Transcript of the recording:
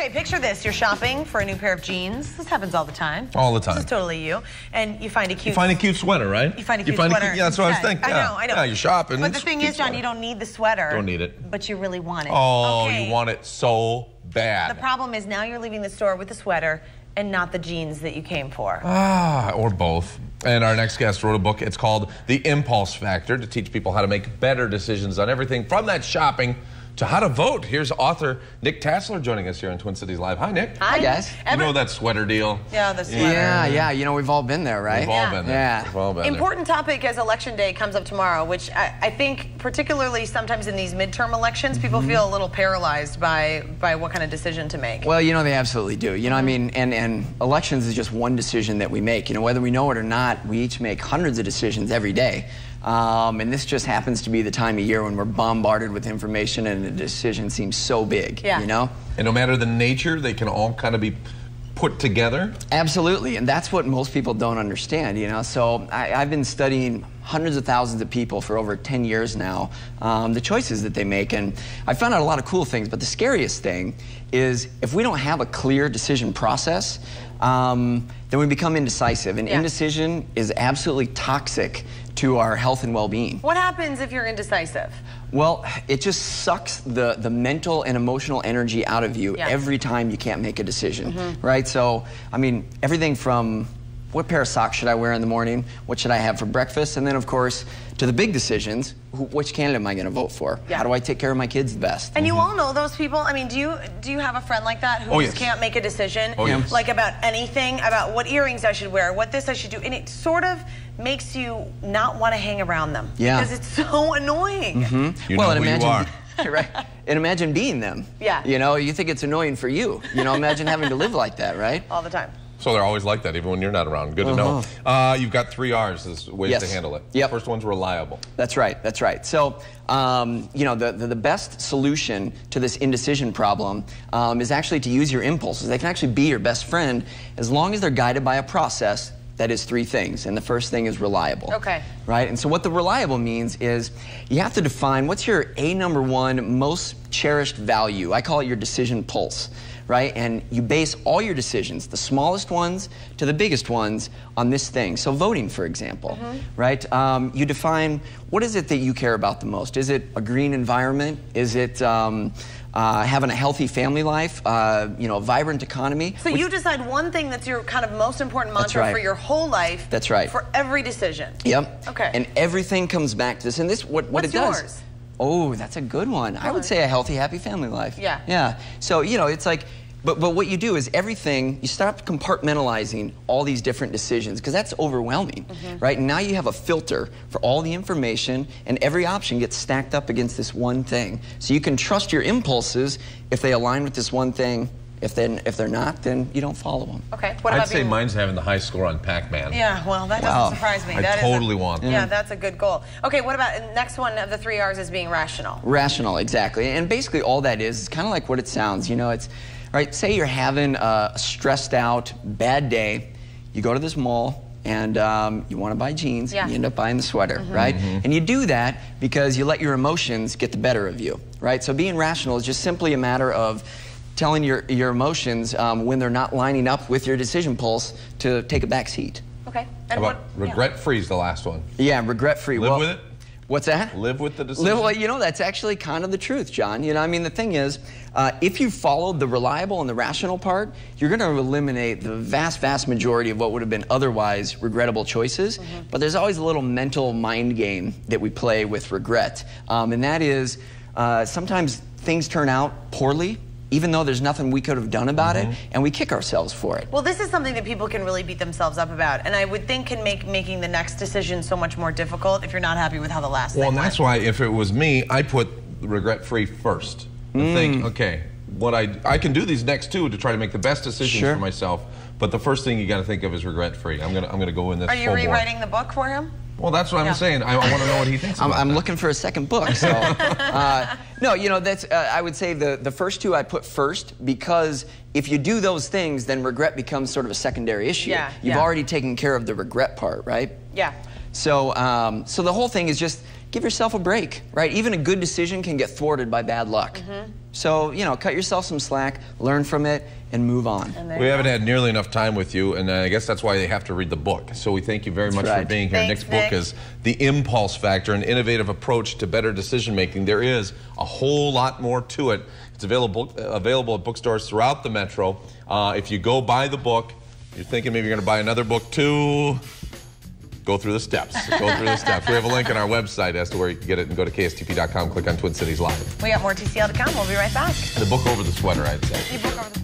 Okay, picture this. You're shopping for a new pair of jeans. This happens all the time. All the time. This is totally you. And you find a cute... You find a cute sweater, right? You find a cute sweater. Yeah, that's what I was thinking. I know. Yeah, you're shopping. But the thing is, John, you don't need the sweater. Don't need it. But you really want it. Oh, okay. You want it so bad. The problem is now you're leaving the store with the sweater and not the jeans that you came for. Or both. And our next guest wrote a book. It's called The Impulse Factor, to teach people how to make better decisions on everything from that shopping to how to vote. Here's author Nick Tasler joining us here on Twin Cities Live. Hi, Nick. Hi, guys. You know that sweater deal? Yeah, the sweater. Yeah. You know, we've all been there, right? We've all been there. Yeah. We've all been Important topic as Election Day comes up tomorrow, which I think particularly sometimes in these midterm elections, people feel a little paralyzed by what kind of decision to make. Well, you know, they absolutely do. You know, I mean, and elections is just one decision that we make. You know, whether we know it or not, we each make hundreds of decisions every day. And this just happens to be the time of year when we're bombarded with information and the decision seems so big, you know? And no matter the nature, they can all kind of be put together? Absolutely, and that's what most people don't understand, you know? So I've been studying hundreds of thousands of people for over 10 years now, the choices that they make, and I found out a lot of cool things, but the scariest thing is if we don't have a clear decision process, then we become indecisive, and indecision is absolutely toxic to our health and well-being. What happens if you're indecisive? Well, it just sucks the mental and emotional energy out of you every time you can't make a decision, right? So, I mean, everything from what pair of socks should I wear in the morning, what should I have for breakfast, and then, of course, to the big decisions, which candidate am I going to vote for? How do I take care of my kids the best? And you all know those people. I mean, do you have a friend like that who just can't make a decision, like about anything, about what earrings I should wear, what this I should do, and it sort of makes you not want to hang around them because it's so annoying. You know who you are. Right? And imagine being them. You know, you think it's annoying for you. You know, imagine having to live like that, right? All the time. So they're always like that, even when you're not around. Good to know. You've got 3 R's as ways to handle it. First one's reliable. That's right. That's right. So, you know, the best solution to this indecision problem is actually to use your impulses. They can actually be your best friend as long as they're guided by a process that is 3 things, and the first thing is reliable. Right? And so what the reliable means is you have to define what's your #1 most cherished value. I call it your decision pulse, right? And you base all your decisions, the smallest ones to the biggest ones, on this thing. So voting, for example, right? You define what is it that you care about the most. Is it a green environment? Is it having a healthy family life, you know, a vibrant economy? So you decide one thing that's your kind of most important mantra for your whole life. That's right. For every decision. Okay. And everything comes back to this. And this, what it does. Yours? Oh, that's a good one. I would say a healthy, happy family life. Yeah. So, you know, it's like, but what you do is everything, you stop compartmentalizing all these different decisions because that's overwhelming, right? And now you have a filter for all the information and every option gets stacked up against this one thing. So you can trust your impulses if they align with this one thing. If they're not, then you don't follow them. Okay. I'd say mine's having the high score on Pac-Man. Yeah, well, that doesn't surprise me. I totally want that. Yeah, that's a good goal. Okay, what about the next one of the 3 R's is being rational? Rational, exactly. And basically all that is kind of like what it sounds. You know, it's, right, say you're having a stressed out, bad day. You go to this mall and you want to buy jeans, and you end up buying the sweater, right? And you do that because you let your emotions get the better of you, right? So being rational is just simply a matter of telling your emotions when they're not lining up with your decision pulse to take a back seat. Okay. And how about regret-free is the last one? Yeah, regret-free. Live with it? What's that? Live with the decision? Well, you know, that's actually kind of the truth, John. You know, I mean, the thing is, if you followed the reliable and the rational part, you're going to eliminate the vast, vast majority of what would have been otherwise regrettable choices. But there's always a little mental mind game that we play with regret. And that is, sometimes things turn out poorly, even though there's nothing we could have done about it, and we kick ourselves for it. Well, this is something that people can really beat themselves up about, and I would think can make making the next decision so much more difficult if you're not happy with how the last thing went. Well, and that's why if it was me, I put regret-free first. And think, okay, what I can do these next 2 to try to make the best decisions for myself, but the first thing you got to think of is regret-free. I'm gonna go in this. Are you rewriting the book for him? Well, that's what I'm saying. I want to know what he thinks about I'm looking for a second book. So, no, you know, that's, I would say the first 2 I put first because if you do those things, then regret becomes sort of a secondary issue. You've already taken care of the regret part, right? So, so the whole thing is just give yourself a break, right? Even a good decision can get thwarted by bad luck. So, you know, cut yourself some slack, learn from it, and move on. We haven't had nearly enough time with you, and I guess that's why they have to read the book. So we thank you very much for being here. Thanks, Nick's book is The Impulse Factor, an innovative approach to better decision-making. There is a whole lot more to it. It's available at bookstores throughout the metro. If you go buy the book, you're thinking maybe you're going to buy another book too, go through the steps. Go through the steps. We have a link on our website as to where you can get it, and go to KSTP.com, click on Twin Cities Live. We got more TCL to come. We'll be right back. The book over the sweater, I'd say. The book over the